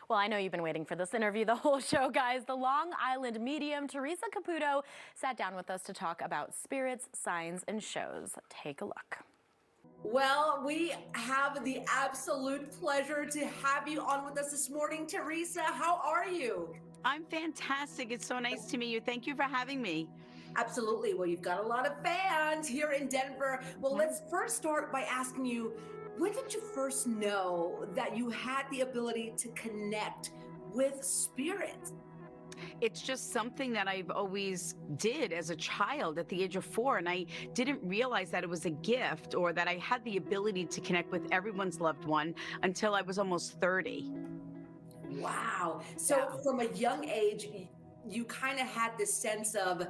Well, I know you've been waiting for this interview the whole show, guys. The Long Island medium, Theresa Caputo, sat down with us to talk about spirits, signs, and shows. Take a look. Well, we have the absolute pleasure to have you on with us this morning. Theresa, how are you? I'm fantastic. It's so nice to meet you. Thank you for having me. Absolutely. Well, you've got a lot of fans here in Denver. Well, let's first start by asking you, when did you first know that you had the ability to connect with spirits? It's just something that I've always did as a child at the age of 4, and I didn't realize that it was a gift or that I had the ability to connect with everyone's loved one until I was almost 30. Wow. So from a young age, you kind of had this sense of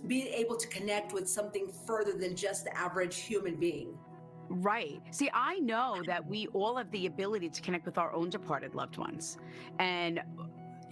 being able to connect with something further than just the average human being. Right. See, I know that we all have the ability to connect with our own departed loved ones. And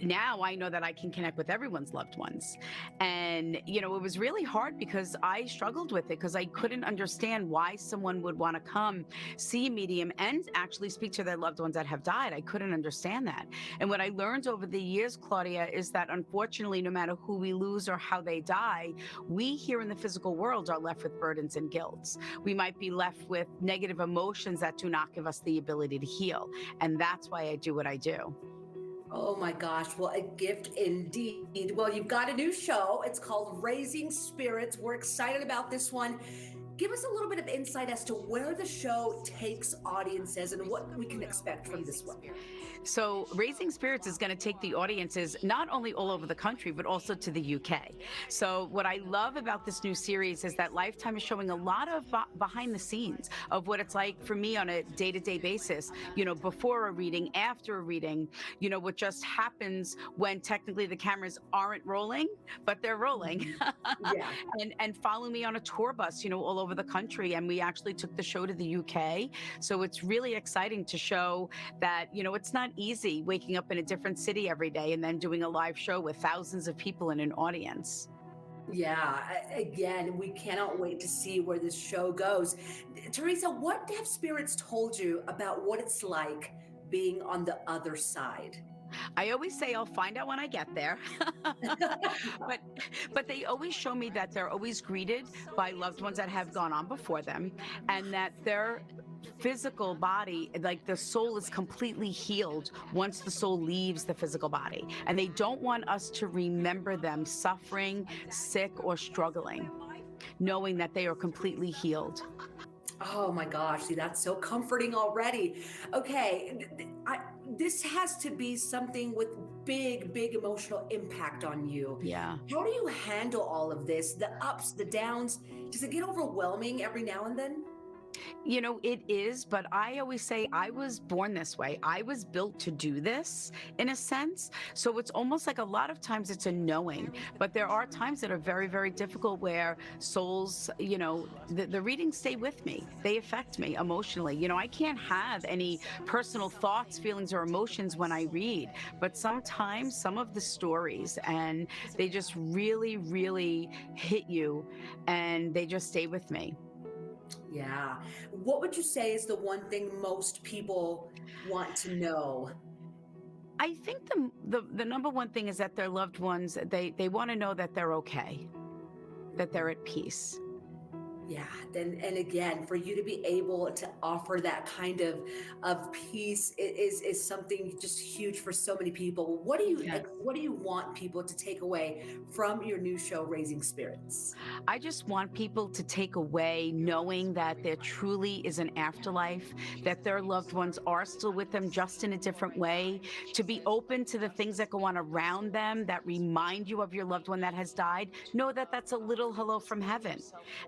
now I know that I can connect with everyone's loved ones. And, it was really hard because I struggled with it because I couldn't understand why someone would want to come see a medium and actually speak to their loved ones that have died. I couldn't understand that. And what I learned over the years, Claudia, is that unfortunately, no matter who we lose or how they die, we here in the physical world are left with burdens and guilts. We might be left with negative emotions that do not give us the ability to heal. And that's why I do what I do. Oh my gosh, well, a gift indeed. Well, you've got a new show. It's called Raising Spirits. We're excited about this one. Give us a little bit of insight as to where the show takes audiences and what we can expect from this one. So Raising Spirits is going to take the audiences not only all over the country, but also to the UK. So what I love about this new series is that Lifetime is showing a lot of behind the scenes of what it's like for me on a day-to-day basis, before a reading, after a reading, what just happens when technically the cameras aren't rolling, but they're rolling. Yeah. and follow me on a tour bus, all over the country. And we actually took the show to the UK. So it's really exciting to show that, it's not easy waking up in a different city every day and then doing a live show with thousands of people in an audience. Yeah, again, we cannot wait to see where this show goes. Theresa, what have spirits told you about what it's like being on the other side? I always say I'll find out when I get there. but they always show me that they're always greeted by loved ones that have gone on before them, and that their physical body, like the soul, is completely healed once the soul leaves the physical body. And they don't want us to remember them suffering, sick, or struggling, knowing that they are completely healed. Oh my gosh, see, that's so comforting already. Okay, this has to be something with big emotional impact on you. Yeah. How do you handle all of this, the ups, the downs? Does it get overwhelming every now and then? It is, but I always say I was born this way. I was built to do this in a sense. So it's almost like a lot of times it's a knowing, but there are times that are very, very difficult where souls, the readings stay with me. They affect me emotionally. I can't have any personal thoughts, feelings, or emotions when I read, but sometimes some of the stories, and they just really, really hit you, and they just stay with me. Yeah. What would you say is the one thing most people want to know? I think the number one thing is that their loved ones, they want to know that they're okay, that they're at peace. Yeah, and again, for you to be able to offer that kind of peace is something just huge for so many people. Yes. What do you want people to take away from your new show, Raising Spirits? I just want people to take away knowing that there truly is an afterlife, that their loved ones are still with them, just in a different way, to be open to the things that go on around them that remind you of your loved one that has died. Know that that's a little hello from heaven.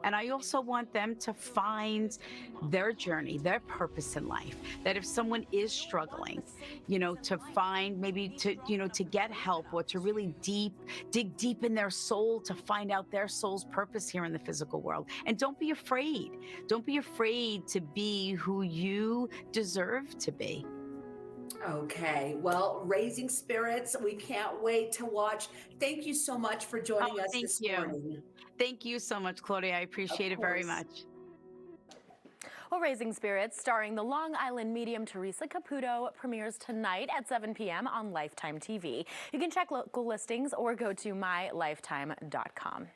And I also want them to find their journey, their purpose in life, that if someone is struggling, to find maybe to get help, or to really dig deep in their soul to find out their soul's purpose here in the physical world. And don't be afraid. Don't be afraid to be who you deserve to be. Okay, well, Raising Spirits, we can't wait to watch. Thank you so much for joining Oh, us thank this you. morning. Thank you so much, Claudia. I Of appreciate it very course. much. Well, Raising Spirits, starring the Long Island medium Theresa Caputo, premieres tonight at 7 p.m. on Lifetime TV. You can check local listings or go to mylifetime.com.